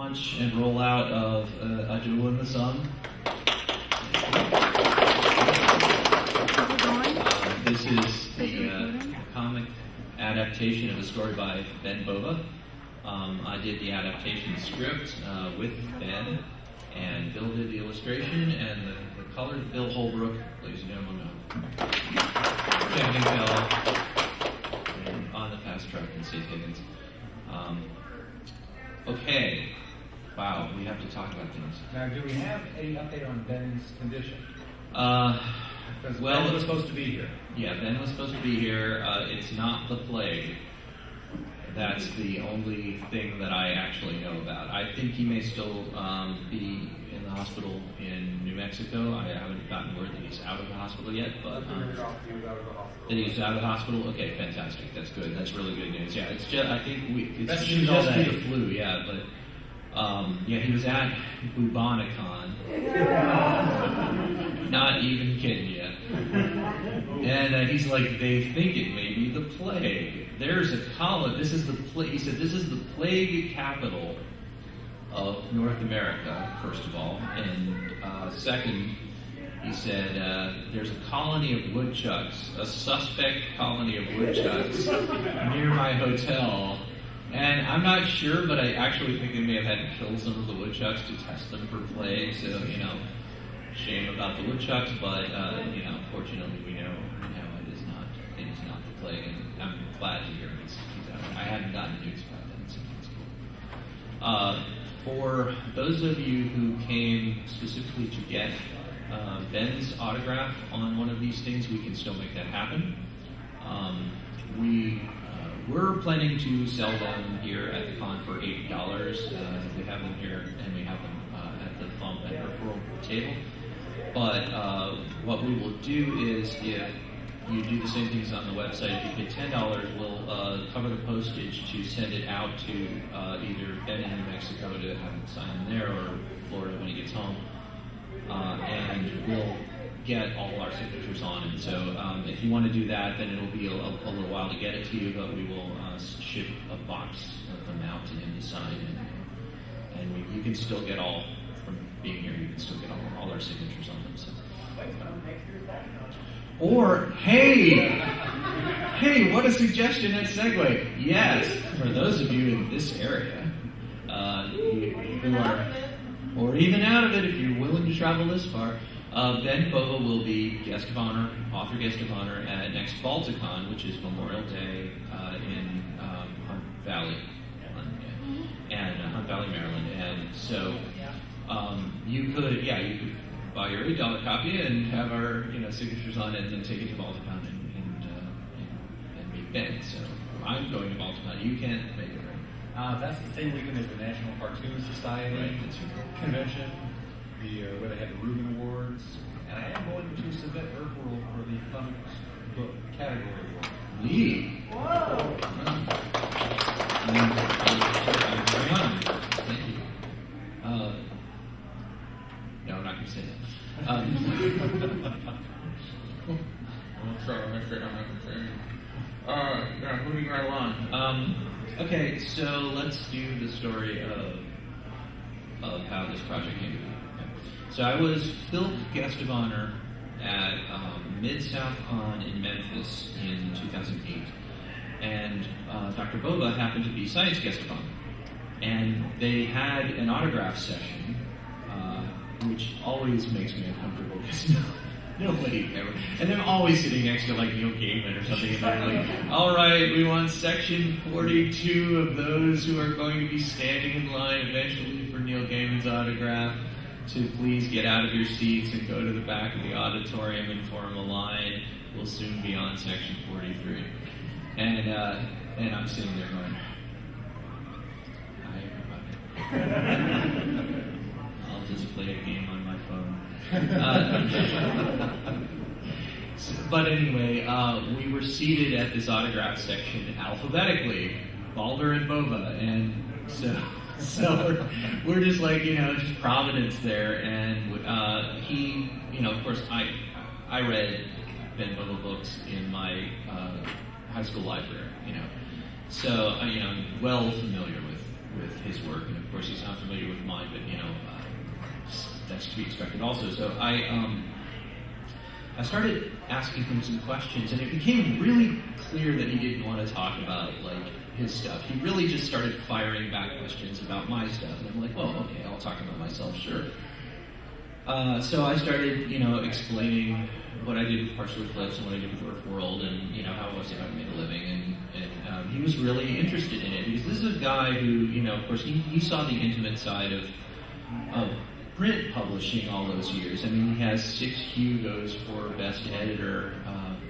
launch and rollout of a Duel in the Somme. This is the comic adaptation of a story by Ben Bova. I did the adaptation script with Ben, and Bill did the illustration, and the color, Bill Holbrook, ladies and gentlemen, Kevin Bell, and on the fast track, and St. Higgins. Okay, wow, we have to talk about things. Now, do we have any update on Ben's condition? Because Well, Ben was supposed to be here. Yeah, Ben was supposed to be here. It's not the plague. That's the only thing that I actually know about. I think he may still be in the hospital in New Mexico. I haven't gotten word that he's out of the hospital yet, but that he's out of the hospital. Okay, fantastic. That's good. That's really good news. Yeah, it's just I think it's just the flu. Yeah, but yeah, he was at Bubonicon. Not even kidding you. And he's like, they think it may be the plague. There's a colony. This is the plague. He said, this is the plague capital of North America, first of all. And second, he said, there's a colony of woodchucks, a suspect colony of woodchucks near my hotel. And I'm not sure, but I actually think they may have had to kill some of the woodchucks to test them for plague. So, shame about the woodchucks, but fortunately we know it is not the plague, and I'm glad to hear he's out. I hadn't gotten news about that, so that's cool. For those of you who came specifically to get Ben's autograph on one of these things, we can still make that happen. We're planning to sell them here at the con for $8. We have them here, and we have them at the thumb and referral table. But what we will do is, if you do the same things on the website, if you pay $10, we'll cover the postage to send it out to either Ben in New Mexico to have it signed there, or Florida when he gets home. And we'll get all our signatures on it. So if you want to do that, then it'll be a little while to get it to you, but we will ship a box of them out to him to sign. And you can still get all, from being here, you can still get all our signatures on them. So. Or, hey, what a suggestion and segue. Yes, for those of you in this area who are, or even out of it, if you're willing to travel this far, Ben Bova will be guest of honor, author guest of honor at next Balticon, which is Memorial Day in Hunt Valley, Hunt Valley, Maryland. And so you could buy your $8 copy and have our signatures on it, and then take it to Balticon and meet Ben. So I'm going to Balticon. You can't make it, right? That's the same weekend as the National Cartoon Society convention, where they had the Rubin Awards, and I am going to submit Earthworld for the comics book category award. Neat. Whoa! Very honored. Thank you. No, I'm not going to say that. I'm sorry, I'm not going to say that. Moving right along. Okay, so let's do the story of how this project came to be. So I was Philk guest of honor at Mid-South Con in Memphis in 2008. And Dr. Bova happened to be science guest of honor. And they had an autograph session, which always makes me uncomfortable because nobody ever. And I'm always sitting next to like Neil Gaiman or something, and they're like, all right, we want section 42 of those who are going to be standing in line eventually for Neil Gaiman's autograph to please get out of your seats and go to the back of the auditorium and form a line. We'll soon be on section 43. And I'm sitting there going, hi everybody. I'll just play a game on my phone. But anyway, we were seated at this autograph section alphabetically, Balder and Bova, and so we're just like, just Providence there, and he, of course, I read Ben Bova books in my high school library, so I'm well familiar with his work, and of course he's not familiar that's to be expected also. So I started asking him some questions, and it became really clear that he didn't want to talk about like his stuff. He really just started firing back questions about my stuff, and I'm like, well, okay, I'll talk about myself, sure. So I started, explaining what I did with Partial Eclipse and what I did with Earth World, and how I made a living, and he was really interested in it because this is a guy who, of course, he saw the intimate side of print publishing all those years. I mean, he has 6 Hugos for Best Editor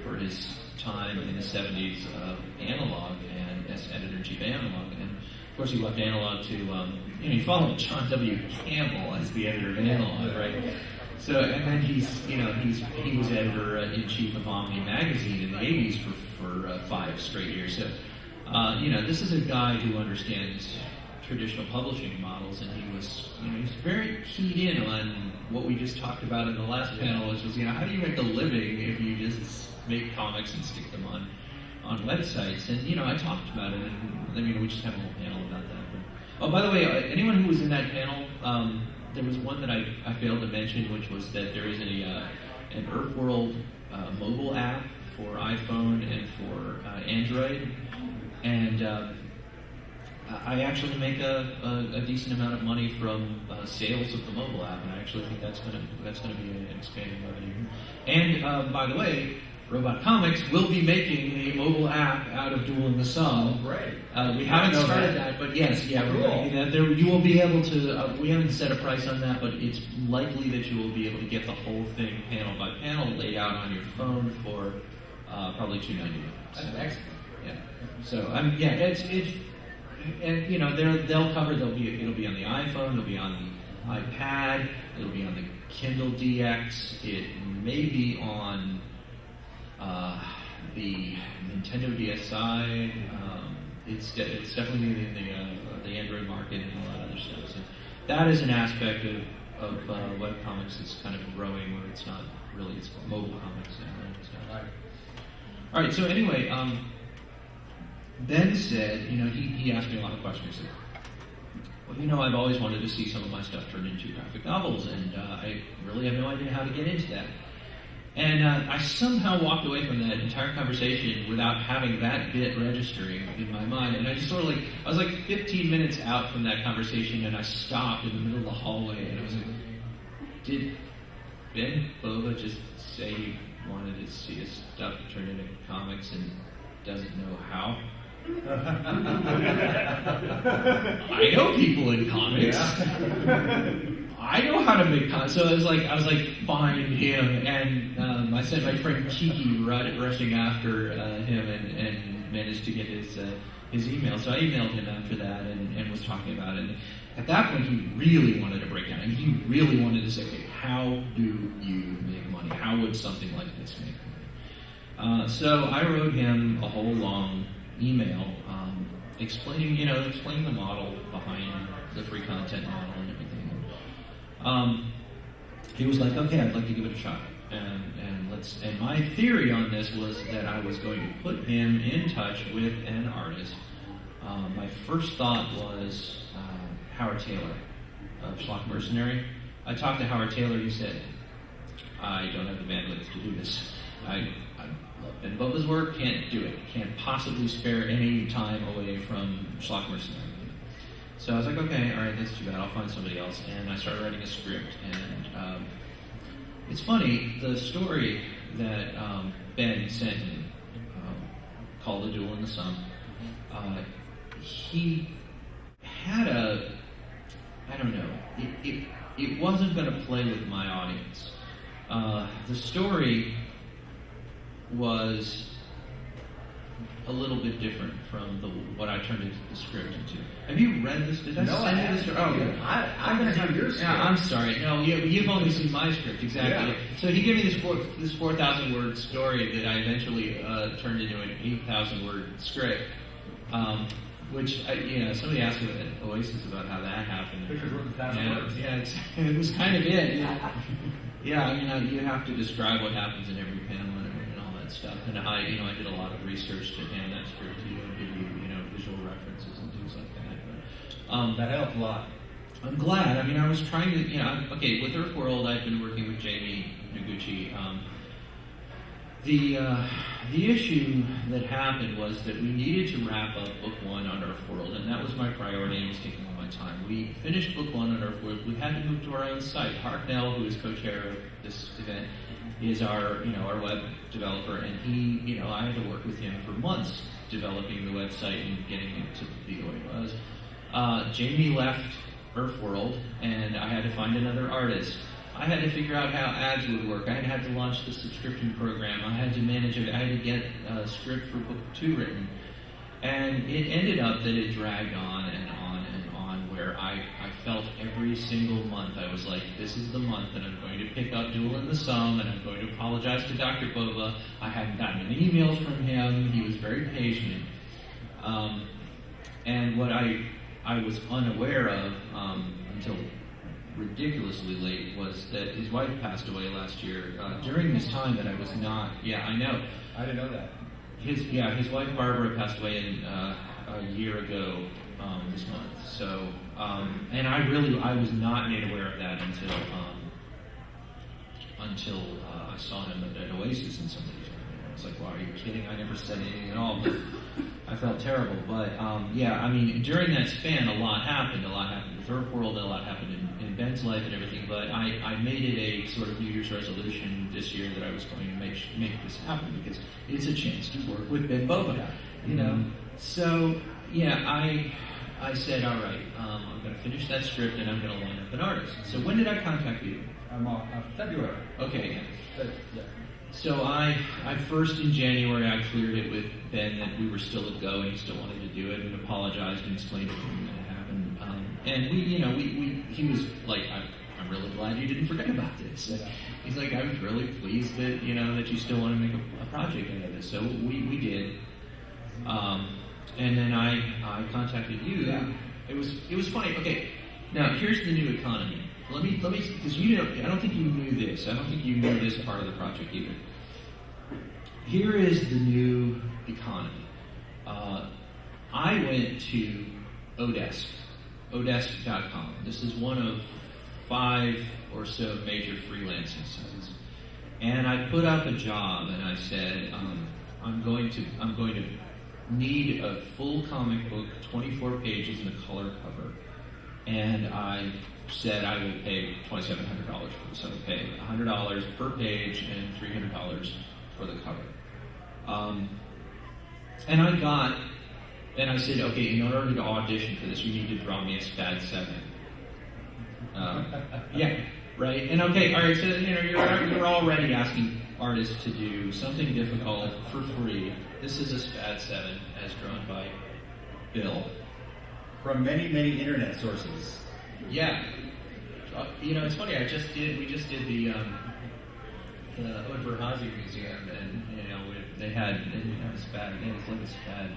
for his time in the 70s of Analog and Best Editor-in-Chief of Analog, and of course he left Analog to, he followed John W. Campbell as the editor of Analog, right? So, and then he was editor-in-chief of Omni magazine in the 80s for 5 straight years. So, this is a guy who understands traditional publishing models, and he was very keyed in on what we just talked about in the last panel, which was, how do you make a living if you just make comics and stick them on websites? And, I talked about it, and we just have a whole panel about that. But, oh, by the way, anyone who was in that panel, there was one that I failed to mention, which was that there is an Earth World mobile app for iPhone and for Android, and I actually make a decent amount of money from sales of the mobile app, and I actually think that's going to be an expanding revenue. And by the way, Robot Comics will be making a mobile app out of Duel in the Somme. Oh, great. We haven't started that, but yes, cool. You will be able to. We haven't set a price on that, but it's likely that you will be able to get the whole thing panel by panel laid out on your phone for probably $2.99. That's excellent. Yeah. So it's. And they'll cover. It'll be on the iPhone. It'll be on the iPad. It'll be on the Kindle DX. It may be on the Nintendo DSi. It's definitely in the Android market and a lot of other stuff. So that is an aspect of webcomics that's kind of growing, where it's not really it's mobile comics now. All right. So anyway. Ben said, he asked me a lot of questions. He said, well, I've always wanted to see some of my stuff turned into graphic novels, and I really have no idea how to get into that. And I somehow walked away from that entire conversation without having that bit registering in my mind. And I just sort of I was 15 minutes out from that conversation, and I stopped in the middle of the hallway, and I was like, did Ben Bova just say he wanted to see his stuff turned into comics and doesn't know how? I know people in comics. Yeah. I know how to make comics. So I was like, find him, and I sent my friend Kiki rushing after him, and managed to get his email. So I emailed him after that, and was talking about it. And at that point, he really wanted to break down, and he really wanted to say, okay, how do you make money? How would something like this make money? So I wrote him a whole long email explaining the model behind the free content model and everything. He was like, okay, I'd like to give it a shot. And my theory on this was that I was going to put him in touch with an artist. My first thought was Howard Taylor of Schlock Mercenary. I talked to Howard Taylor. He said, I don't have the bandwidth to do this. I love Ben Bova's work, can't do it. Can't possibly spare any time away from Schlock Mercenary. So I was like, okay, all right, that's too bad. I'll find somebody else. And I started writing a script. And it's funny, the story that Ben sent me, called A Duel in the Somme, he had I don't know, it wasn't going to play with my audience. The story was a little bit different from what I turned into the script into. Have you read this? Did I send you the story? Oh, good. I'm going to have your script. Yeah, I'm sorry. No, you've only seen my script, exactly. Yeah. So he gave me this 4,000-word story that I eventually turned into an 8,000-word script. Which, somebody asked me at Oasis about how that happened. Pictures worth 1,000 words. Yeah, it was kind of it. Yeah, you have to describe what happens in every panel and all that stuff. And I did a lot of research to hand that script to you and give you, visual references and things like that. But, that helped a lot. I'm glad. I mean, I was trying to, okay, with Earth World, I've been working with Jamie Noguchi. The issue that happened was that we needed to wrap up Book 1 on Earth World, and that was my priority and was taking all my time. We finished Book 1 on Earth World. We had to move to our own site. Harknell, who is co-chair of this event, is our web developer, and he, I had to work with him for months developing the website and getting it to be the way it was. Jamie left Earth World, and I had to find another artist. I had to figure out how ads would work. I had to launch the subscription program. I had to manage it. I had to get a script for Book 2 written. And it ended up that it dragged on and on and on, where I felt every single month, I was like, this is the month that I'm going to pick up Duel in the Somme, and I'm going to apologize to Dr. Bova. I hadn't gotten any emails from him. He was very patient. And what I was unaware of until ridiculously late was that his wife passed away last year during this time that I was not. Yeah, I know. I didn't know that. His wife Barbara passed away a year ago this month. So, and I was not made aware of that until I saw him at Oasis and somebody told me. I was like, "Wow, are you kidding? I never said anything at all." But I felt terrible. But I mean, during that span, a lot happened. A lot happened with Earth World. A lot happened in Ben's life and everything. But I made it a sort of New Year's resolution this year that I was going to make this happen because it's a chance to work with Ben Bova. So I said, all right, I'm going to finish that script and I'm going to line up an artist. So when did I contact you? February. Okay. Yeah. So I first in January I cleared it with Ben that we were still a go and he still wanted to do it and apologized and explained it to him that it happened. And he was like, I'm really glad you didn't forget about this. Yeah. He's like, I was really pleased that that you still want to make a project out of this. So we did. And then I contacted you. Yeah. It was funny. Okay, now here's the new economy. Let me, because I don't think you knew this. I don't think you knew this part of the project either. Here is the new economy. I went to Odesk.com. This is one of 5 or so major freelancing sites. And I put up a job and I said, I'm going to need a full comic book, 24 pages and a color cover. And I said I will pay $2,700 for this. I will pay $100 per page and $300 for the cover. And I said, okay, in order to audition for this, you need to draw me a SPAD 7. Yeah, right? And okay, all right, so you're already asking artists to do something difficult for free. This is a SPAD 7 as drawn by Bill. From many, many internet sources. Yeah. It's funny, we just did the Udvar-Hazy Museum, and, they had a SPAD, it was like a SPAD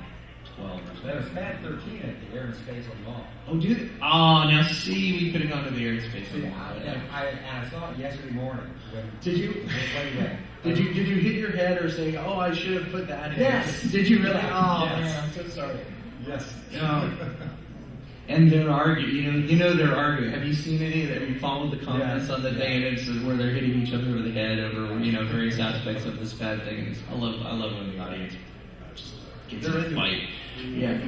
12 or something. They have a SPAD 13 at the Air and Space on Mall. Oh, do they? Oh, now see, we could have gone to the Air and Space on Mall. I saw it yesterday morning. Did you? Did you hit your head or say, oh, I should have put that in? Yes. Did you really? Oh, yes. Man, I'm so sorry. Yes. And they're arguing, they're arguing. Have you seen any of that? Have you followed the comments on the thing? And it's where they're hitting each other over the head over, various aspects of this bad thing. And I love when the audience just gets in a fight. Yeah.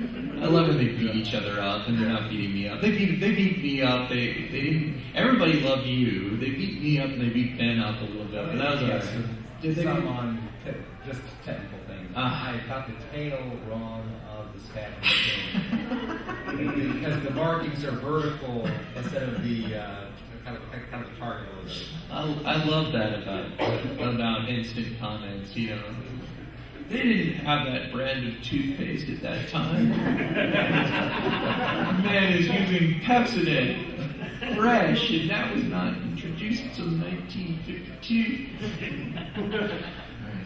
I love when they beat each other up, and they're not beating me up. They beat me up. They didn't. Everybody loved you. They beat me up and they beat Ben up a little bit. But that was awesome. Did they come on just technical things? I got the tail wrong of the SPAD thing. Because the markings are vertical instead of the kind of target. I love that about instant comments. They didn't have that brand of toothpaste at that time. Man is using Pepsodent Fresh, and that was not introduced until 1952. All right,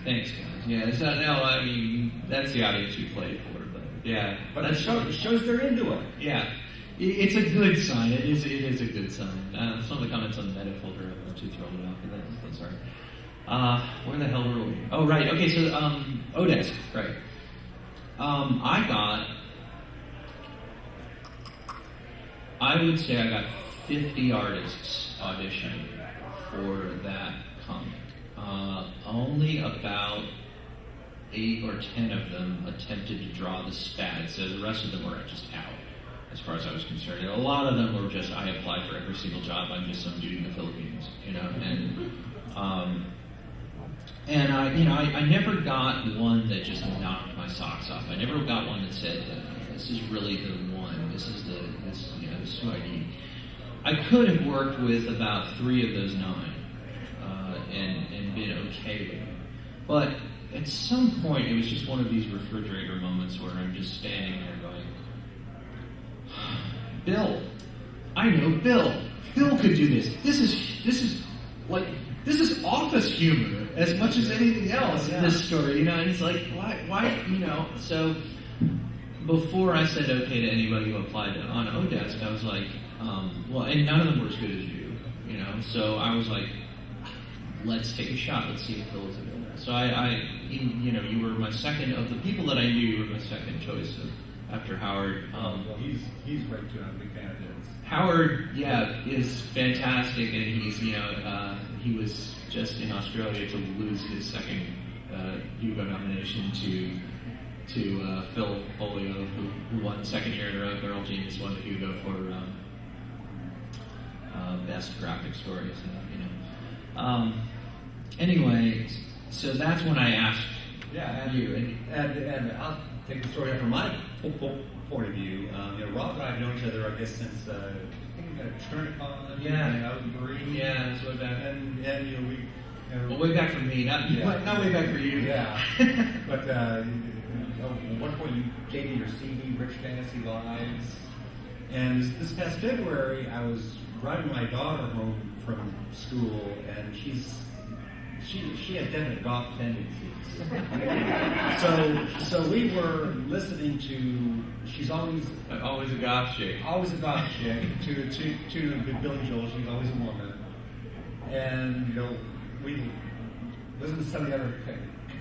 thanks, guys. Yeah, so no, I mean that's the audience you play for, but yeah, but that shows they're into it. Yeah, it's a good sign. It is a good sign. Some of the comments on the meta folder I'm too thrown off, but that's sorry. Where the hell were we? Oh, right. Okay, so Odesk, right. I would say I got 50 artists auditioning for that comic. Only about 8 or 10 of them attempted to draw the SPAD, so the rest of them were just out, as far as I was concerned. And a lot of them were just, I apply for every single job, I'm just some dude in the Philippines, you know, and I never got one that just knocked my socks off. I never got one that said, this is really the one, this is who I need. I could have worked with about 3 of those 9, and been okay with them. But at some point, it was just one of these refrigerator moments where I'm just standing there going, Bill, I know Bill. Bill could do this. This is office humor as much as anything else in this story, you know. And it's like, why, you know? So before I said okay to anybody who applied on Odesk, I was like, well, and none of them were as good as you know. So I was like, let's take a shot. Let's see if Bill is available. So you were my second of the people that I knew. You were my second choice after Howard. Well, he's great too. I'm a big fan of his. Howard, yeah, is fantastic, and he's he was just in Australia to lose his second Hugo nomination to Phil Folio, who won second year in a row. Girl Genius won the Hugo for best graphic stories, you know. Anyway, so that's when I asked you. And I'll take the story from my point of view. Rob and I have known each other, I guess, since I think we got a Trinitron. Yeah. Out in Green. Yeah, that's way back. And we. Well, way back for me, not way back for you. Yeah. But at one point you gave me your CD, Rich Fantasy Lives. And this past February, I was driving my daughter home from school, and she has definite goth tendencies. so we were listening to. She's always a goth chick. Always a goth chick. To Billy Joel, she's always a woman. And we listened to some of the other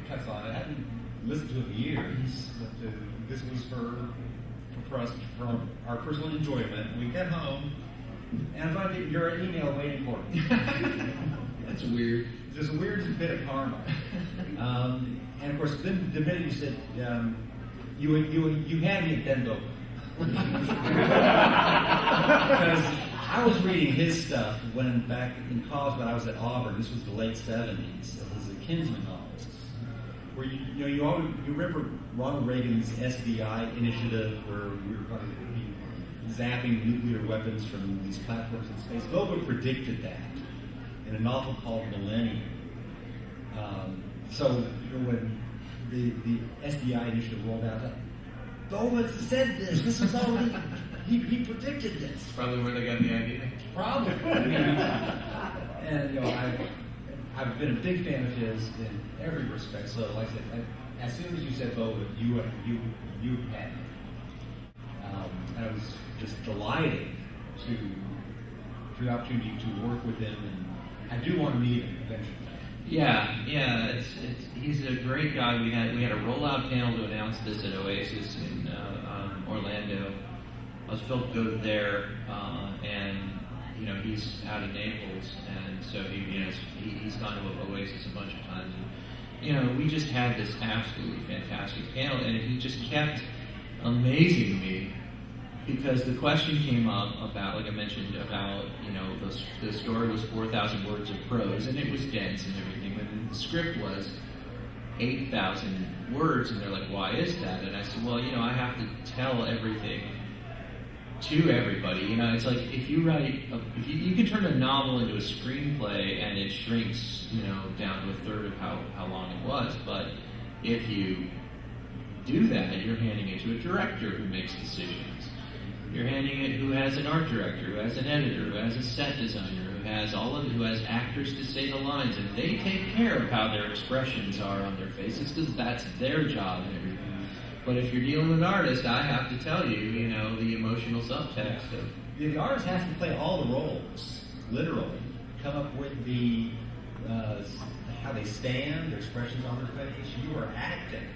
cuts on. I hadn't listened to it in years, but this was for us, for our personal enjoyment. We get home, and I find your email waiting for me. That's weird. There's a weird bit of karma. And of course, the minute you said, you had me at Denver. Because I was reading his stuff when back in college when I was at Auburn. This was the late 70s. It was the Kinsman novels. Where you remember Ronald Reagan's SDI initiative where we were going to be zapping nuclear weapons from these platforms in space. Bova predicted that in a novel called Millennium. So when the SDI initiative rolled out, Bova said this. This was already. He predicted this. Probably where they got the idea. Probably. And I've been a big fan of his in every respect. So like I said, as soon as you said Bova, you had me. And I was just delighted to the opportunity to work with him, and I do want to meet him eventually. Yeah. He's a great guy. We had a rollout panel to announce this at Oasis in Orlando. I was Phil go there, and he's out of Naples, and so he's gone to Oasis a bunch of times. And, we just had this absolutely fantastic panel, and he just kept amazing me. Because the question came up about, like I mentioned, about, the story was 4,000 words of prose, and it was dense and everything, but the script was 8,000 words, and they're like, why is that? And I said, well, I have to tell everything to everybody. It's like, if you write, you can turn a novel into a screenplay, and it shrinks, down to a third of how long it was, but if you do that, you're handing it to a director who makes decisions. You're handing it who has an art director, who has an editor, who has a set designer, who has actors to say the lines, and they take care of how their expressions are on their faces because that's their job and everything. But if you're dealing with an artist, I have to tell you, the emotional subtext of the artist has to play all the roles, literally. Come up with the how they stand, their expressions on their face. You are acting.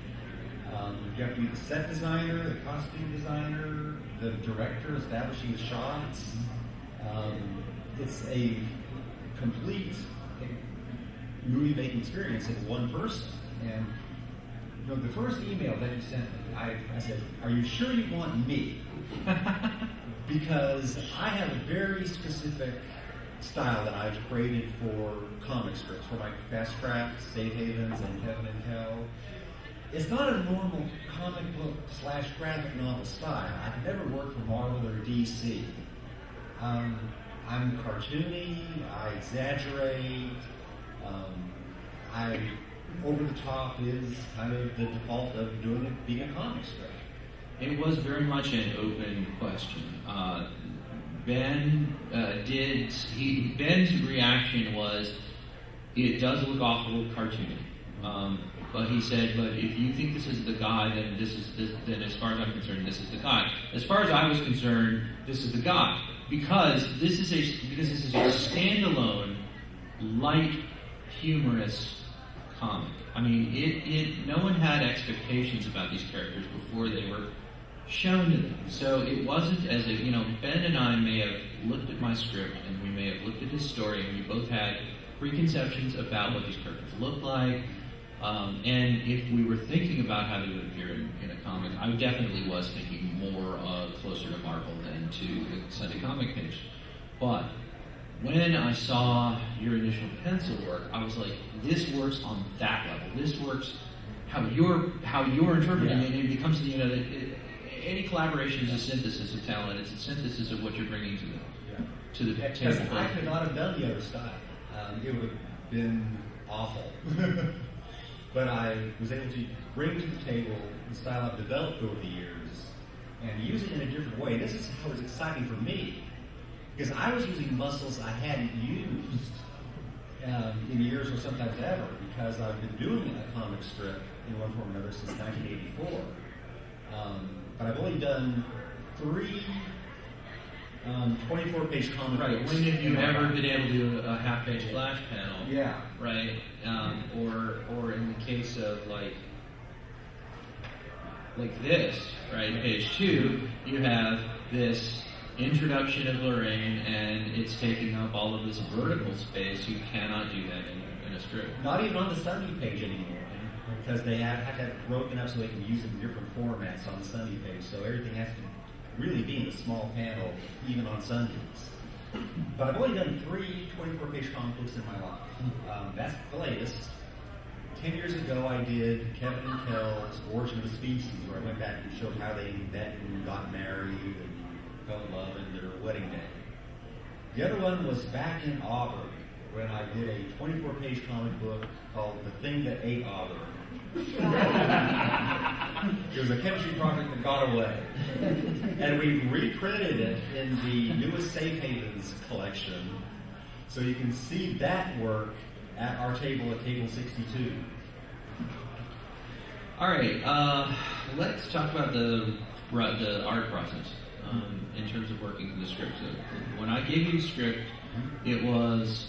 You have to be the set designer, the costume designer, the director establishing the shots. It's a complete movie-making experience in one person. And the first email that you sent me, I said, "Are you sure you want me?" Because I have a very specific style that I've created for comic strips, for my Fast Track, Safe Havens, and Kevin and Kel. It's not a normal comic book / graphic novel style. I've never worked for Marvel or DC. I'm cartoony, I exaggerate, over the top is kind of the default of being a comic strip. It was very much an open question. Ben's reaction was, it does look awful cartoony. But he said, but if you think this is the guy, then then as far as I'm concerned, this is the guy. As far as I was concerned, this is the guy. Because this is a standalone, light, humorous comic. I mean, no one had expectations about these characters before they were shown to them. So it wasn't as if, Ben and I may have looked at my script and we may have looked at his story and we both had preconceptions about what these characters looked like. And if we were thinking about how they would appear in a comic, I definitely was thinking more closer to Marvel than to the Sunday comic page. But when I saw your initial pencil work, I was like, this works on that level. This works how you're interpreting it. And it becomes, any collaboration is a synthesis of talent. It's a synthesis of what you're bringing to the table. I could not have done the other style. It would have been awful. But I was able to bring to the table the style I've developed over the years and use it in a different way. This is how it was exciting for me, because I was using muscles I hadn't used in years or sometimes ever, because I've been doing a comic strip in one form or another since 1984. But I've only done 3 24-page comic books. Right. When have you ever been able to do a half-page splash panel? Yeah. Right. Or in the case of like this, right? Page 2, you have this introduction of Lorraine, and it's taking up all of this vertical space. You cannot do that in a strip. Not even on the Sunday page anymore, because they have to have it broken up so they can use it in different formats on the Sunday page. So everything has to really be in a small panel, even on Sundays. But I've only done 3 24-page comic books in my life. That's the latest. 10 years ago, I did Kevin and Kel's Origin of the Species, where I went back and showed how they met and got married and fell in love in their wedding day. The other one was back in Auburn, when I did a 24-page comic book called The Thing That Ate Auburn. It was a chemistry project that got away. And we reprinted it in the newest Safe Havens collection. So you can see that work at our table at table 62. All right, let's talk about the art process in terms of working through the script. So when I gave you the script, it was,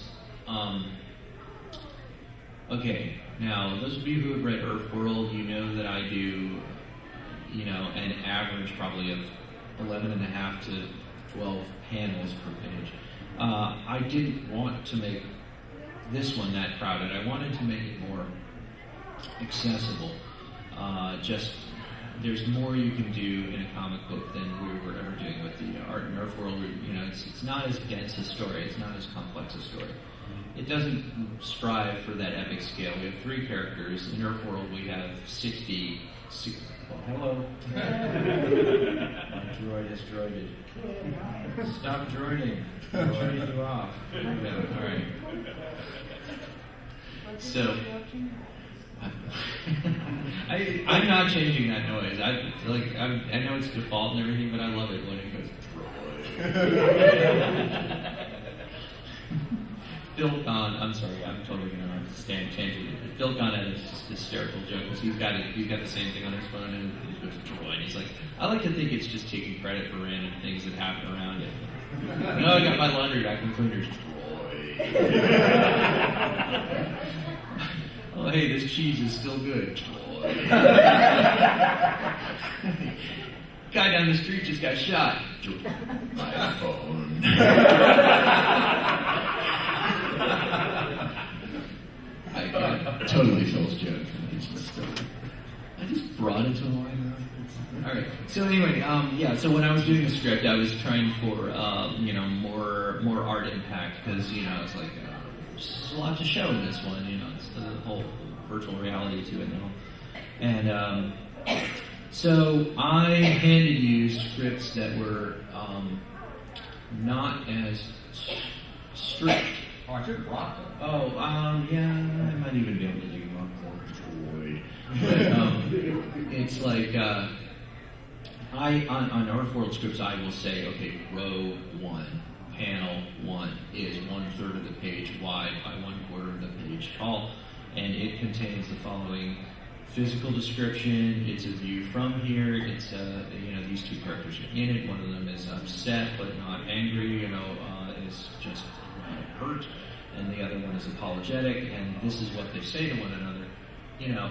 okay, now those of you who have read Earthworld, you know that I do, an average probably of 11.5 to 12 panels per page. I didn't want to make this one that crowded. I wanted to make it more accessible. There's more you can do in a comic book than we were ever doing with the art in Earthworld. It's not as dense a story. It's not as complex a story. It doesn't strive for that epic scale. We have 3 characters. In Earthworld, we have 60. Oh, hello. My droid has droided. Stop droiding. I'm turning you off. There we go. All right. So, I'm not changing that noise. I know it's default and everything, but I love it when it goes droid. Phil Kahn, I'm sorry, I'm totally going to stand changing it. Phil Kahn had this hysterical joke because he's got the same thing on his phone and it goes droid. He's like, I like to think it's just taking credit for random things that happen around it. I got my laundry vacuum cleaners droid. Oh, hey, this cheese is still good. Guy down the street just got shot. My phone. I totally Phil's joke. I just brought it to life. All right. So anyway, So when I was doing the script, I was trying for more art impact because it's like there's a lot to show in this one. It's the whole virtual reality to it now. And so I handed you scripts that were not as strict. Oh, I should have brought them. Oh, yeah, I might even be able to do rock droid. But it's like on Earthworld scripts, I will say, okay, row 1, panel 1 is 1/3 of the page wide by 1/4 of the page tall, and it contains the following physical description. It's a view from here. It's these two characters are in it. One of them is upset but not angry. Is just hurt, and the other one is apologetic. And this is what they say to one another.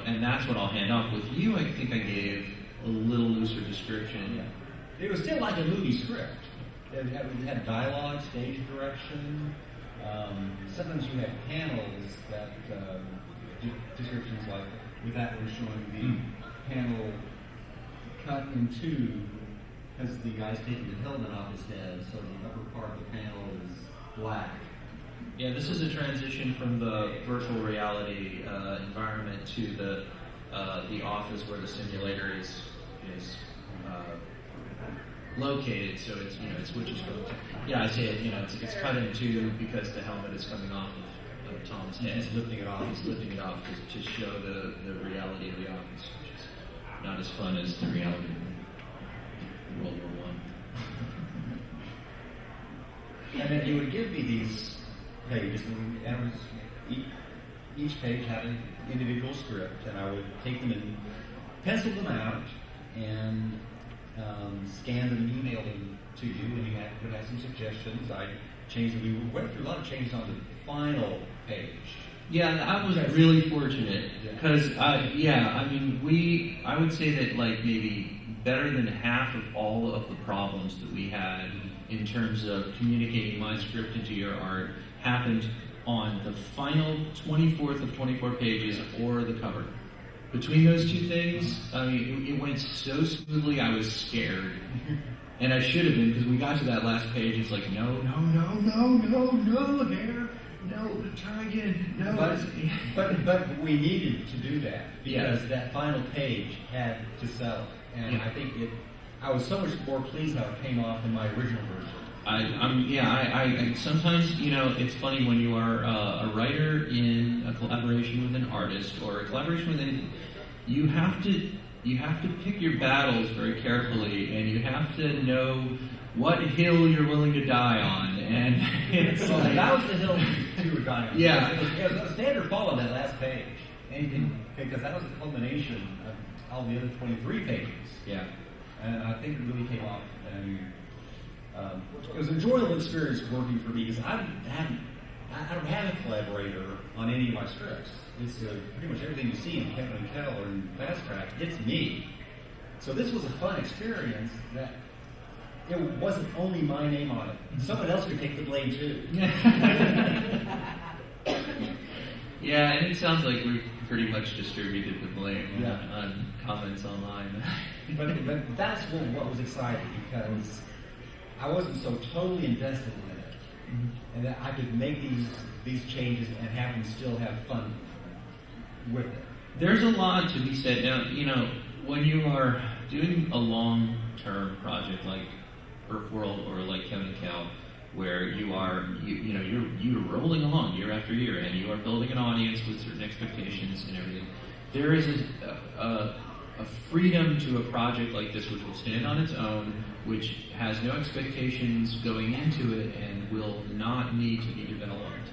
And that's what I'll hand off. With you, I think I gave a little looser description. Yeah. It was still like a movie script. It had dialogue, stage direction. Sometimes you have panels that descriptions like with that one showing the panel cut in two because the guy's taking the helmet off his head, so the upper part of the panel is black. Yeah, this is a transition from the virtual reality environment to the office where the simulator is located. So it's it switches from I say it it's cut in two because the helmet is coming off of Tom's head. He's lifting it off. He's lifting it off to show the reality of the office, which is not as fun as the reality of World War I. And then you would give me these pages, and each page had an individual script, and I would take them and pencil them out and scan them and email them to you, and you would have some suggestions. I changed them. We went through a lot of changes on the final page. Yeah, I was really fortunate because, I would say that maybe better than half of all of the problems that we had in terms of communicating my script into your art happened on the final 24th of 24 pages or the cover. Between those two things, it went so smoothly I was scared. And I should have been, because we got to that last page, it's like, no, there, no, try again, no. But we needed to do that, because that final page had to sell. And I think I was so much more pleased how it came off than my original version. I sometimes, it's funny when you are a writer in a collaboration with an artist or a collaboration with anything, you have to pick your battles very carefully, and you have to know what hill you're willing to die on. And it's that was the hill you were dying on. Yeah. It was a standard fall on that last page. Because that was the culmination of all the other 23 pages. Yeah. And I think it really came off. And it was an enjoyable experience working for me because I don't have a collaborator on any of my scripts. It's pretty much everything you see in Kevin and Kel or in Fast Track, it's me. So this was a fun experience that it wasn't only my name on it. Someone else could take the blame too. Yeah, and it sounds like we've pretty much distributed the blame on comments online. but that's what was exciting, because I wasn't so totally invested in it, and that I could make these changes and have them still have fun with it. There's a lot to be said. Now, when you are doing a long-term project like Earthworld or like Kevin and Cal, where you're rolling along year after year, and you are building an audience with certain expectations and everything. There is a freedom to a project like this, which will stand on its own, which has no expectations going into it, and will not need to be developed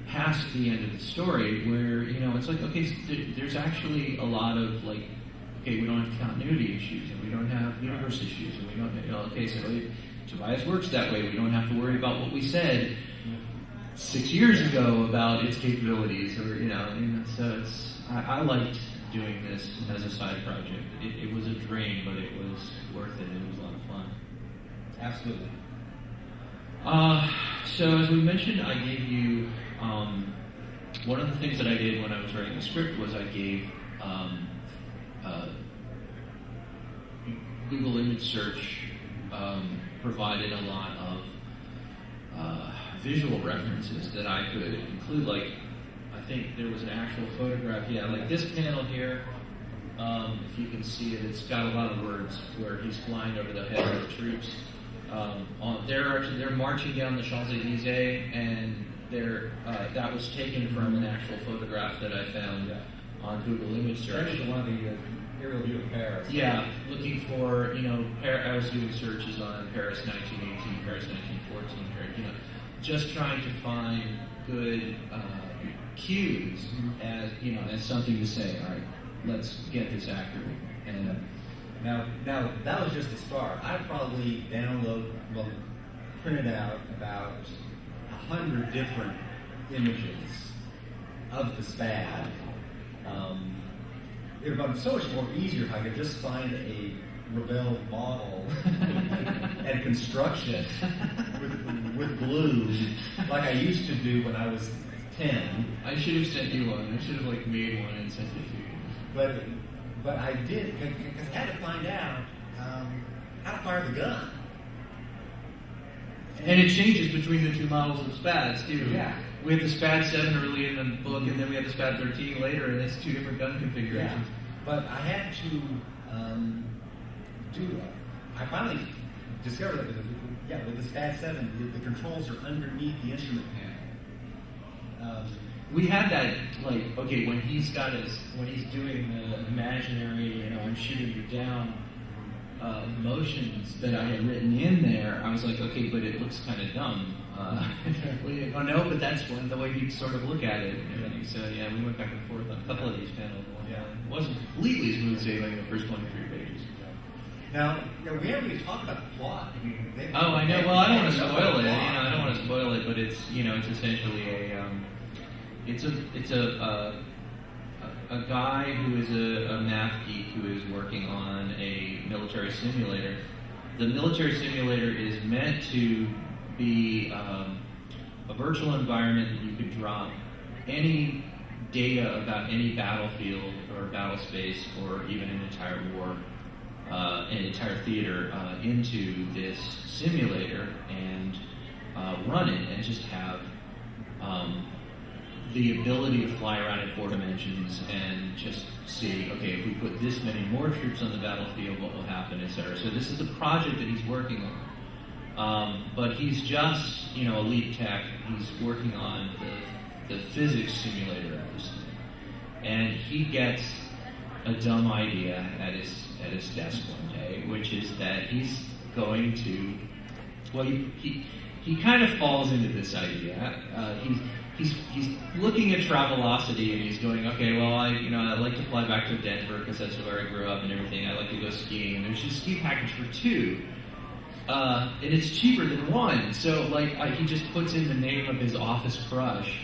past the end of the story. Where it's like, okay, so there's actually a lot of we don't have continuity issues, and we don't have universe issues, and we don't. Okay, so Tobias works that way. We don't have to worry about what we said. 6 years ago about its capabilities, or so I liked doing this as a side project. It was a drain, but it was worth it. It was a lot of fun. Absolutely. So as we mentioned, I gave you one of the things that I did when I was writing the script was I gave Google image search provided a lot of visual references that I could include. Like, I think there was an actual photograph, like this panel here. If you can see it, it's got a lot of words where he's flying over the head of the troops. They're marching down the Champs-Élysées, and that was taken from an actual photograph that I found on Google image search. That's one of the aerial view of Paris. Yeah, looking for, I was doing searches on Paris 1918, Paris 1914, just trying to find good cues as something to say, all right, let's get this accurate. And now that was just the start. I probably printed out about 100 different images of the SPAD. It would have been so much more easier if I could just find a Revell model and construction with glue, like I used to do when I was 10. I should have sent you one. I should have made one and sent it to you. But I did, because I had to find out how to fire the gun. And it changes between the two models of SPADs, too. Yeah. We have the SPAD 7 early in the book, and then we have the SPAD 13 later, and it's two different gun configurations. Yeah. But I had to I finally discovered that with the SPAD 7, the controls are underneath the instrument panel. We had that, when he's doing the imaginary, I'm shooting you down motions that I had written in there, I was like, okay, but it looks kind of dumb. No, but that's the way you sort of look at it. So yeah, we went back and forth on a couple of these panels. It wasn't completely smooth sailing in the first 23 pages. Now, we haven't even talked about the plot. I know. Well, I don't want to spoil it. I don't want to spoil it, but it's it's essentially it's a guy who is a math geek who is working on a military simulator. The military simulator is meant to be a virtual environment that you could drop any data about any battlefield or battle space or even an entire war, an entire theater into this simulator and run it and just have the ability to fly around in 4 dimensions and just see, okay, if we put this many more troops on the battlefield, what will happen, etc. So this is the project that he's working on. But he's just, a lead tech. He's working on the physics simulator of this thing. And he gets a dumb idea at his desk one day, which is that he's going to, he kind of falls into this idea. He's looking at Travelocity and he's going, okay, well, I'd like to fly back to Denver because that's where I grew up and everything. I like to go skiing, and there's a ski package for 2, and it's cheaper than 1. So he just puts in the name of his office crush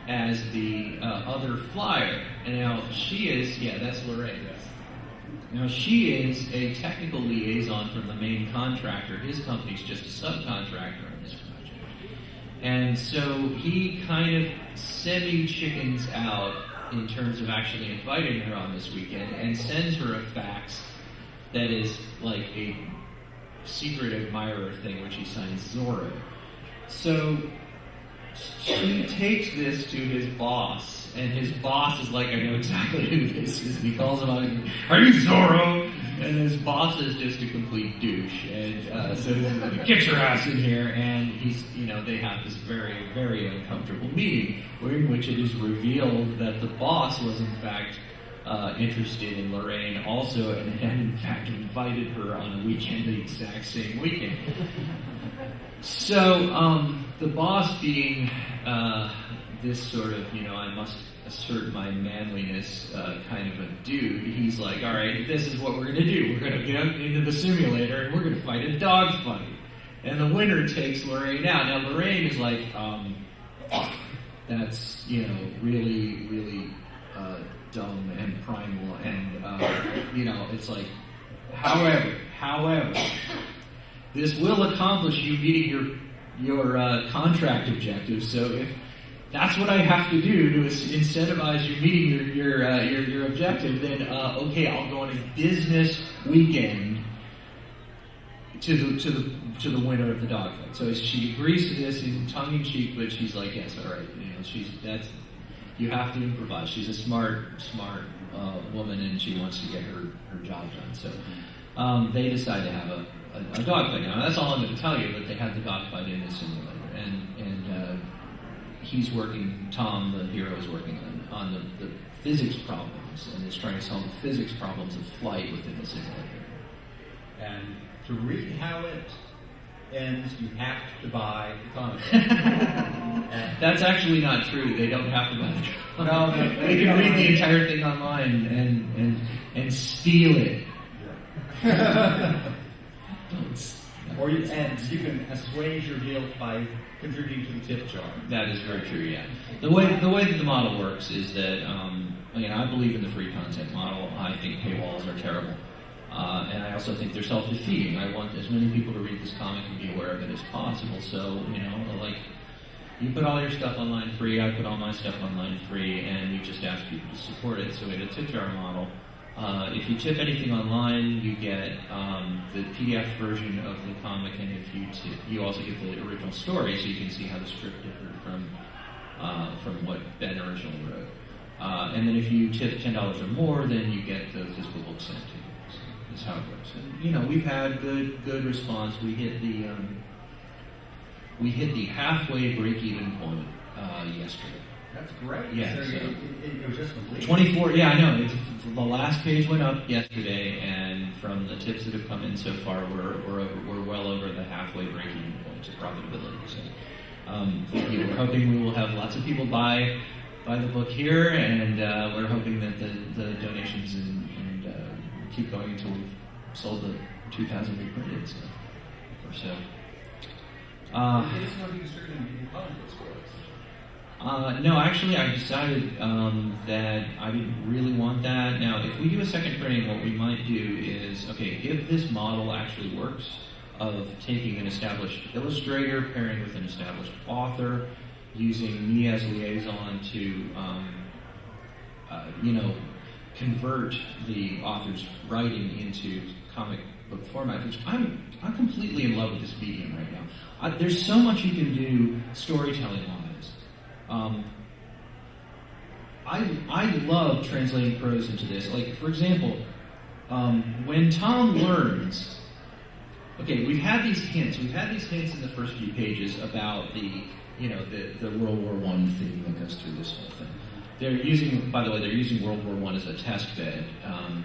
as the other flyer, and now she is, that's Lorraine. Now she is a technical liaison from the main contractor. His company's just a subcontractor on this project. And so he kind of semi-chickens out in terms of actually inviting her on this weekend and sends her a fax that is like a secret admirer thing, which he signs Zorro. So she takes this to his boss, and his boss is like, I know exactly who this is, and he calls him out and, are you Zorro? And his boss is just a complete douche, and so he's like, get your ass in here, and they have this very, very uncomfortable meeting, in which it is revealed that the boss was in fact interested in Lorraine also, and had in fact invited her on a weekend the exact same weekend. So, the boss being this sort of, I must assert my manliness kind of a dude, he's like, all right, this is what we're going to do. We're going to get into the simulator and we're going to fight a dogfight. And the winner takes Lorraine out. Now, Lorraine is like, that's, you know, really, really dumb and primal, and you know, it's like, however, this will accomplish you meeting your contract objectives. So if that's what I have to do to incentivize you meeting your objective, then okay, I'll go on a business weekend to the winner of the dogfight. So she agrees to this in tongue in cheek, but she's like, yes, all right, you know, you have to improvise. She's a smart woman, and she wants to get her job done. So they decide to have a dogfight. Now that's all I'm going to tell you, but they have the dogfight in the simulator, and he's working. Tom, the hero, is working on the physics problems, and is trying to solve the physics problems of flight within the simulator. And to read how it ends, you have to buy the comic. That's actually not true. They don't have to buy the comic. No, they can read the entire thing online and steal it. Or you can assuage your guilt by contributing to the tip jar. That is very true. Yeah. The way that the model works is that again, I believe in the free content model. I think paywalls are terrible. And I also think they're self-defeating. I want as many people to read this comic and be aware of it as possible. So, you know, like, you put all your stuff online free, I put all my stuff online free, and we just ask people to support it. So we had a tip jar model. If you tip anything online, you get the PDF version of the comic, and if you tip, you also get the original story, so you can see how the script differed from what Ben originally wrote. And then if you tip $10 or more, then you get the physical book sent to you. Is how it works. And, you know, we've had good response. We hit the halfway break-even point yesterday. That's great. Yeah, so so it was just complete. 24. Yeah, I know. The last page went up yesterday, and from the tips that have come in so far, we're well over the halfway break-even point to profitability. So we're hoping we will have lots of people buy the book here, and we're hoping that the donations and keep going until we've sold the 2,000 we printed. Or so. No, actually, I decided that I didn't really want that. Now, if we do a second printing, what we might do is, okay, if this model actually works, of taking an established illustrator, pairing with an established author, using me as liaison to, convert the author's writing into comic book format, which I'm completely in love with this medium right now. There's so much you can do storytelling-wise. I love translating prose into this. Like, for example, when Tom learns, okay, we've had these hints in the first few pages about the World War I theme that goes through this whole thing. They're using World War I as a test bed,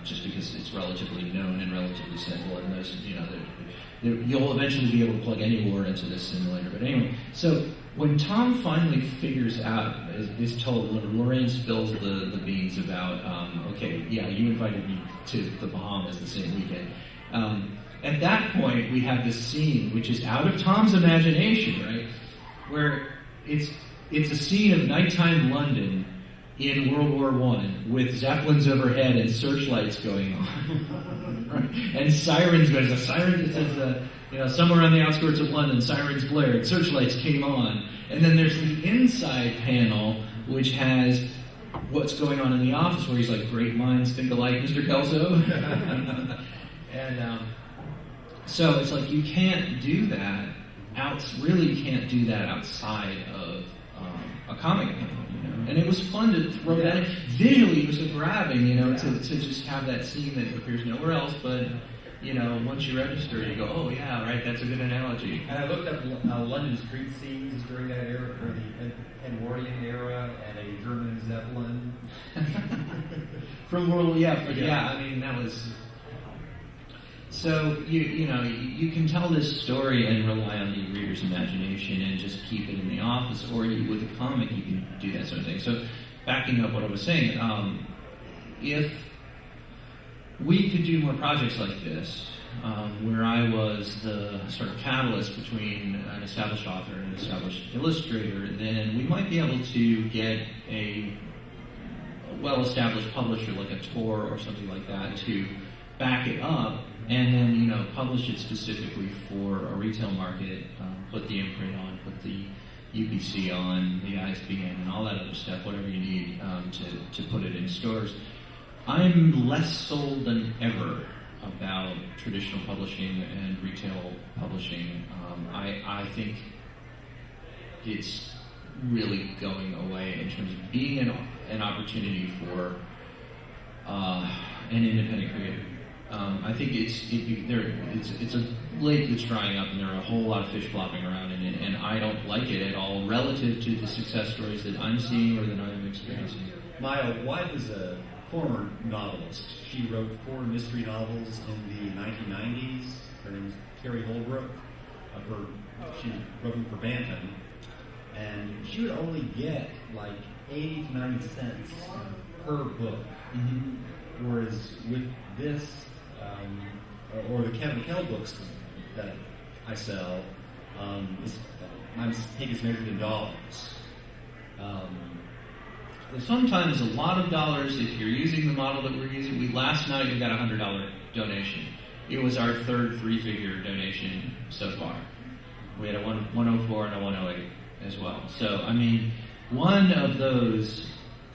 just because it's relatively known and relatively simple, and those, you'll eventually be able to plug any war into this simulator. But anyway, so when Tom finally figures out, is told, when Lorraine spills the beans about, you invited me to the Bahamas the same weekend. At that point, we have this scene, which is out of Tom's imagination, right? Where it's a scene of nighttime London in World War I, with zeppelins overhead and searchlights going on, right? And sirens going. The siren says, somewhere on the outskirts of London, sirens blared, searchlights came on, and then there's the inside panel, which has what's going on in the office, where he's like, "Great minds think alike, Mr. Kelso," and so it's like you can't do that. Really can't do that outside of a comic panel. And it was fun to throw that in. Visually, it was so grabbing, to just have that scene that appears nowhere else, but, once you register, you go, oh, yeah, right, that's a good analogy. And I looked up London street scenes during that era, or the Edwardian era, and a German Zeppelin. From World War, I mean, that was... So, you can tell this story and rely on the reader's imagination and just keep it in the office, or with a comic you can do that sort of thing. So, backing up what I was saying, if we could do more projects like this, where I was the sort of catalyst between an established author and an established illustrator, then we might be able to get a well-established publisher like a Tor or something like that to back it up, and then publish it specifically for a retail market, put the imprint on, put the UPC on, the ISBN, and all that other stuff, whatever you need to put it in stores. I'm less sold than ever about traditional publishing and retail publishing. I think it's really going away in terms of being an opportunity for an independent creator. I think it's a lake that's drying up, and there are a whole lot of fish flopping around in it, and I don't like it at all relative to the success stories that I'm seeing or that I'm experiencing. My wife is a former novelist. She wrote 4 mystery novels in the 1990s. Her name is Carrie Holbrook. She wrote them for Bantam, and she would only get like 80 to 90 cents per book. Mm-hmm. Whereas with this, or the Kevin Kell books that I sell, mine is measured in dollars. Sometimes a lot of dollars if you're using the model that we're using. Last night we got a $100 donation. It was our third 3-figure donation so far. We had a 104 and a 108 as well. So, I mean, one of those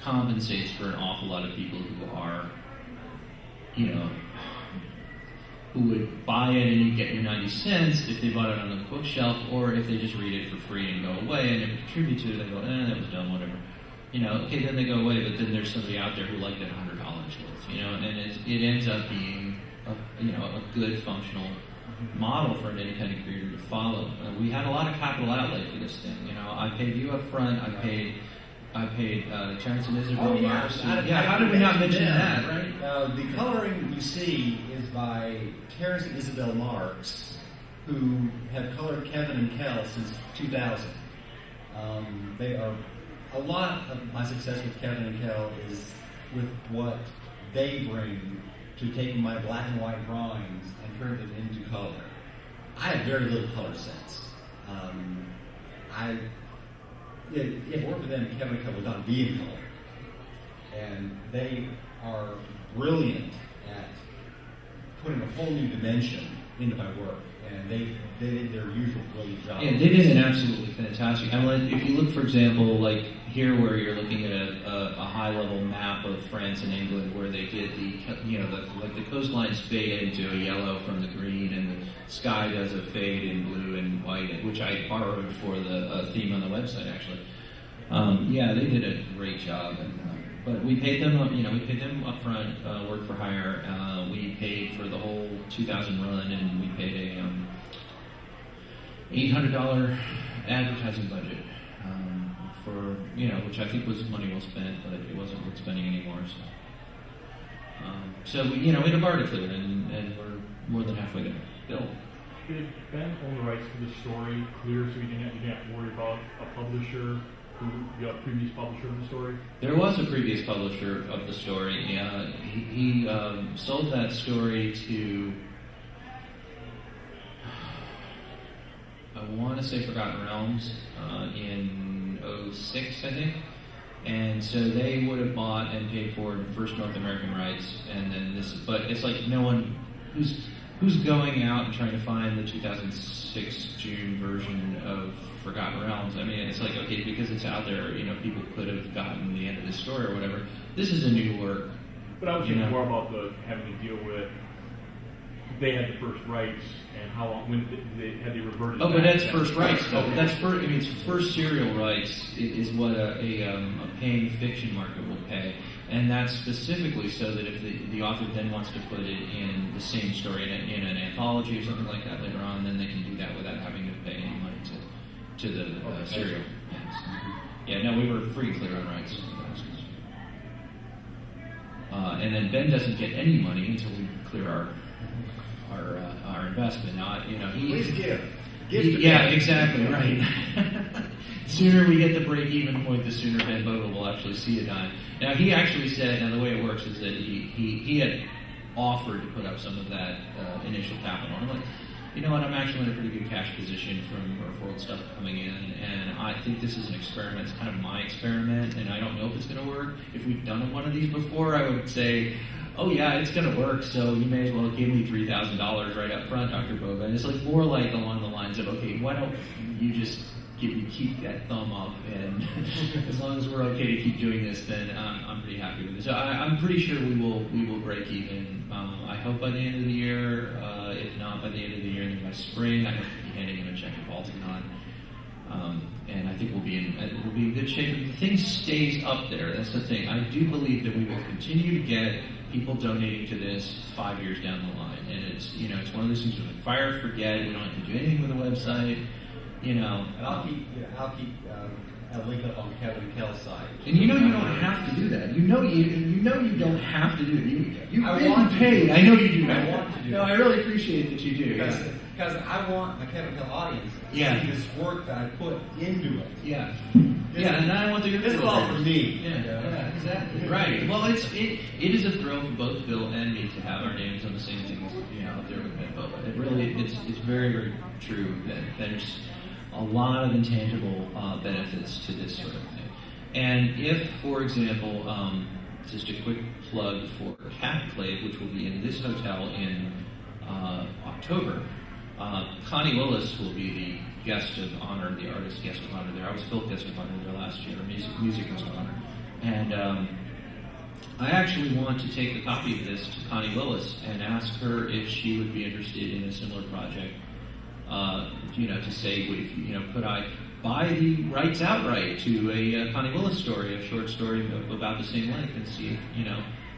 compensates for an awful lot of people who are, who would buy it and you get your 90 cents if they bought it on the bookshelf, or if they just read it for free and go away and never contribute to it. They go, that was dumb, whatever. Okay, then they go away, but then there's somebody out there who liked it $100 worth, and it ends up being a good functional model for an independent creator to follow. We had a lot of capital outlay for this thing. I paid you up front. I paid Terrence and Isabel. Oh, yeah. Marks. How did we not mention that, right? The coloring you see is by Terrence and Isabel Marks, who have colored Kevin and Kell since 2000. They are. A lot of my success with Kevin and Kell is with what they bring to taking my black and white drawings and turning it into color. I have very little color sense. If it weren't for them, Kevin and Kell would not be in color. And they are brilliant at putting a whole new dimension into my work. And they did their usual brilliant job. Yeah, they did an absolutely fantastic. I mean, if you look, for example, like here where you're looking at a high-level map of France and England, where they did the coastlines fade into a yellow from the green, and the sky does a fade in blue and white, which I borrowed for the theme on the website, actually. Yeah, they did a great job, but we paid them. We paid them up front, work for hire. We paid for the whole 2000 run, and we paid a $800 advertising budget for which I think was money well spent, but it wasn't worth spending anymore. So we had a bar to clear, and we're more than halfway there. Bill. Did Ben own the rights to the story clear, so you didn't have to worry about a publisher? The previous publisher of the story? There was a previous publisher of the story. He sold that story to, I want to say Forgotten Realms in 2006, I think. And so they would have bought and paid for the first North American rights, and then but it's like no one who's going out and trying to find the 2006 June version of Forgotten Realms. I mean, it's like, okay, because it's out there, people could have gotten the end of the story or whatever. This is a new work. But I was thinking more about having to deal with, they had the first rights, and how long, when had they reverted. Oh, but that's first rights, though. That's first. I mean, first serial rights is what a paying fiction market will pay, and that's specifically so that if the author then wants to put it in the same story in an anthology or something like that later on, then they can do that without having to pay any money to the serial. Yeah, no, we were free and clear on rights. And then Ben doesn't get any money until we clear our investment. Now, Please give. Yeah, exactly, right. The sooner we get the break-even point, the sooner Ben Bogle will actually see a dime. Now, he actually said, the way it works is that he had offered to put up some of that initial capital. And I'm like, you know what, I'm actually in a pretty good cash position from referral stuff coming in, and I think this is an experiment. It's kind of my experiment, and I don't know if it's going to work. If we've done one of these before, I would say, oh yeah, it's going to work, so you may as well give me $3,000 right up front, Dr. Boba. And it's like more like along the lines of, okay, why don't you just keep that thumb up, and as long as we're okay to keep doing this, then I'm pretty happy with it. So I'm pretty sure we will break even. I hope by the end of the year. If not by the end of the year, then by spring, I hope to be handing him a check at Balticon. And I think we'll be in good shape. If the thing stays up there, that's the thing. I do believe that we will continue to get people donating to this 5 years down the line. And it's one of those things where fire, forget. We don't have to do anything with the website. And I'll keep a link up on Kevin and Kel's site. And you don't have to do that. You don't have to do it. You've been paid. I know you do. I want to do No, I really appreciate that you do. Because I want my Kevin and Kel audience to see this work that I put into it. Yeah. And I want the This is all for me. Yeah, exactly. Right. Well, it is a thrill for both Bill and me to have our names on the same thing as up there with Boba. It really, it's very, very true that there's a lot of intangible benefits to this sort of thing. And if, for example, just a quick plug for Catclave, which will be in this hotel in October, Connie Willis will be the guest of honor, the artist guest of honor there. I was Phil guest of honor there last year, music guest of honor. And I actually want to take a copy of this to Connie Willis and ask her if she would be interested in a similar project. To say, could I buy the rights outright to a Connie Willis story, a short story of about the same length, and see if,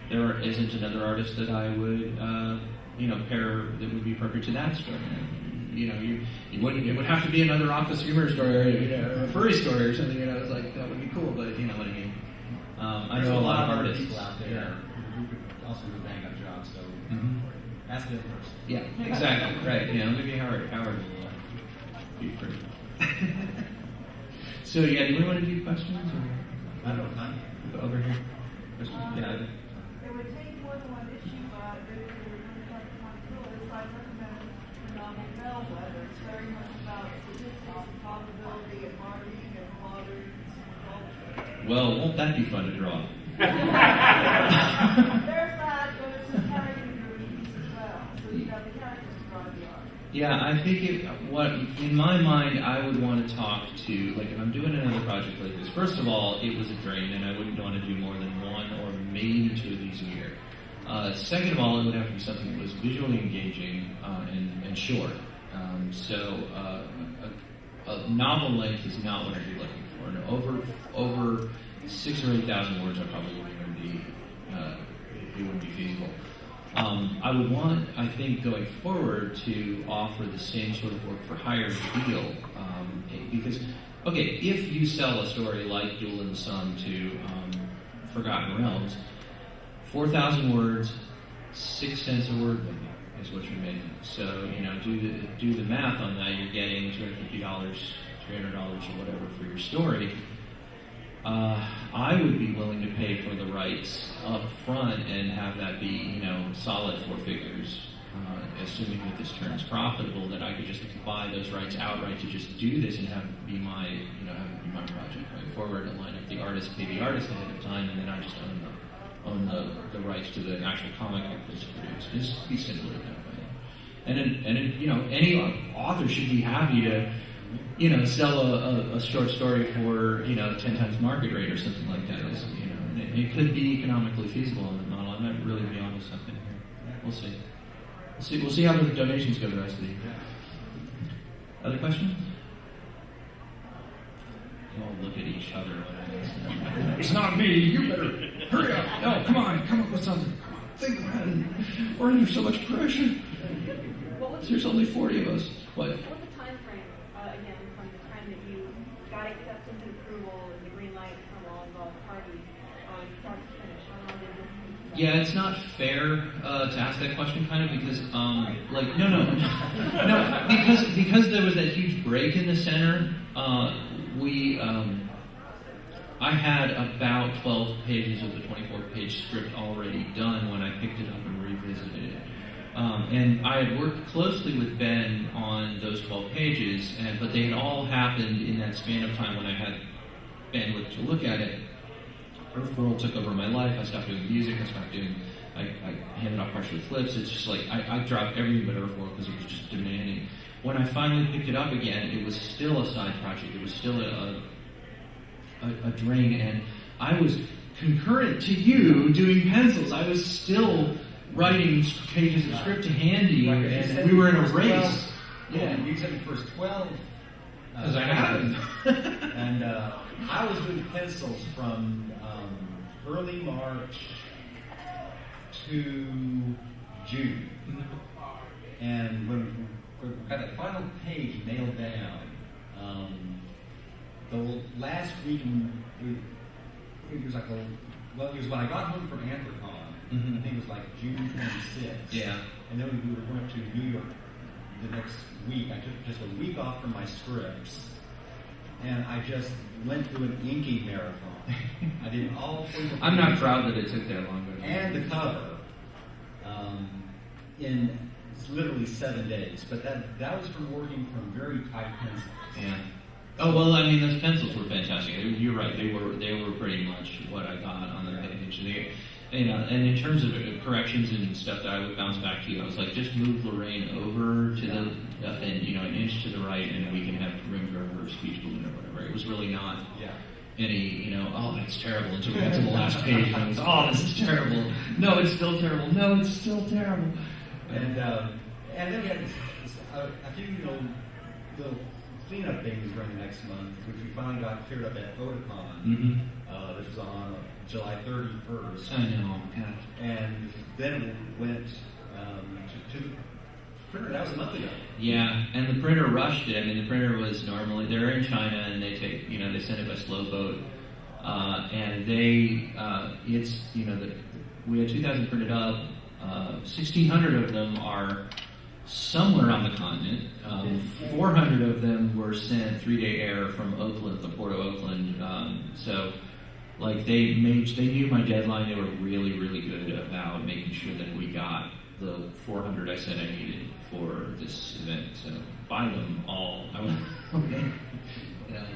there isn't another artist that I would, pair that would be perfect to that story. It would have to be another office humor story or a furry story or something, it's like, that would be cool, but you know what I mean. I know a lot of artists. People out there who could also do a bang-up job, so ask them first. Yeah, exactly, right. Maybe Howard will be free. So, do we want to do questions? Or? I don't know, time. Over here. Questions? Yeah. It would take more than one issue, but if you're going to try to find tools, I recommend the novel letter. It's very much about statistics and probability and marketing and modern culture. Well, won't that be fun to draw? There's that, but it's a character-driven piece as well. So you got the characters to draw the art. Yeah, I think in my mind, I would want to talk to, if I'm doing another project like this, first of all, it was a drain, and I wouldn't want to do more than one or maybe two of these a year. Second of all, it would have to be something that was visually engaging and short. So a novel length is not what I'd be looking for. And over 6,000 or 8,000 words, I probably wouldn't be feasible. I would want, I think, going forward to offer the same sort of work for hire deal, because, if you sell a story like Duel in Somme to Forgotten Realms, 4,000 words, 6 cents a word maybe is what you're making. So, do the math on that. You're getting $250, $300 or whatever for your story. I would be willing to pay for the rights up front and have that be, solid 4 figures, assuming that this turns profitable, that I could just buy those rights outright to just do this and have it be my, project going forward, and line up the artist, pay the artist ahead of time, and then I just own the rights to the actual comic book that's produced. Just be simpler that way. And then, any author should be happy to, sell a short story for, 10 times market rate or something like that. It could be economically feasible in the model. I might really be onto something here. We'll see. We'll see how the donations go the rest of the year. Other questions? You all look at each other. It's not me. You better hurry up. No, come up with something. Come on, think about it. We're under so much pressure. There's only 40 of us. What? What's the time frame, again, from the time that you got acceptance and approval and the green light from all involved parties start to finish? How long did this take? Yeah, it's not fair to ask that question, kind of, because, because there was that huge break in the center. I had about 12 pages of the 24-page script already done when I picked it up and revisited it. And I had worked closely with Ben on those 12 pages, but they had all happened in that span of time when I had bandwidth to look at it. Earthworld took over my life. I stopped doing music. I handed off partially flips. It's just like I dropped everything but Earthworld because it was just demanding. When I finally picked it up again, it was still a side project. It was still a drain, and I was concurrent to you doing pencils. I was still writing pages of script to hand you, and we were in a race. Yeah, you said the first 12. Because I had them. And I was doing pencils from early March to June. And when we got the final page nailed down, the last week, it was like it was when I got home from Anthrocon. I think it was like June 26th. Yeah. And then we went to New York the next week. I took just a week off from my scripts, and I just went through an inking marathon. I did all 24 I'm not proud that it took that long. But and the cover in literally 7 days. But that was from working from very tight pencils. Yeah. Oh well, I mean those pencils were fantastic. You're right; they were pretty much what I got on the page. And in terms of corrections and stuff that I would bounce back to you, I was like, just move Lorraine over to and an inch to the right, and we can have room for her speech balloon or whatever. It was really not any oh that's terrible until we got to the last page, and I was this is terrible. No, it's still terrible. No, it's still terrible. And then we had a few little cleanup things during the next month, which we finally got cleared up at Otakon. This was on July 31st. I know, God. And then it went to the printer. That was a month ago. Yeah, and the printer rushed it. I mean, the printer was normally, they're in China, and they take, they send it by slow boat. And we had 2,000 printed up. 1,600 of them are somewhere on the continent. 400 of them were sent 3-day air from Oakland, the Port of Oakland. They knew my deadline. They were really, really good about making sure that we got the 400 I said I needed for this event. So buy them all.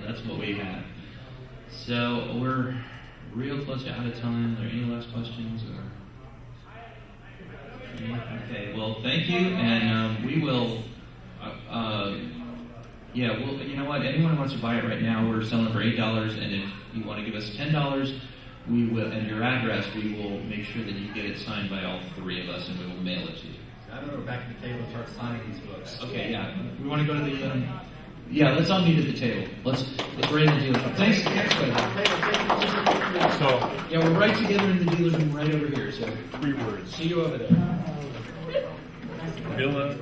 That's what we had. So we're real close to out of time. Are there any last questions? Okay, well, thank you, and we will, you know what, anyone who wants to buy it right now, we're selling for $8, and if you want to give us $10, we will, and your address, we will make sure that you get it signed by all 3 of us, and we will mail it to you. I'm going to go back to the table and start signing these books. Okay, yeah, we want to go to the, let's all meet at the table. Let's write in the dealer room. Thanks, So, we're right together in the dealer room right over here, so 3 words. see you over there. Villa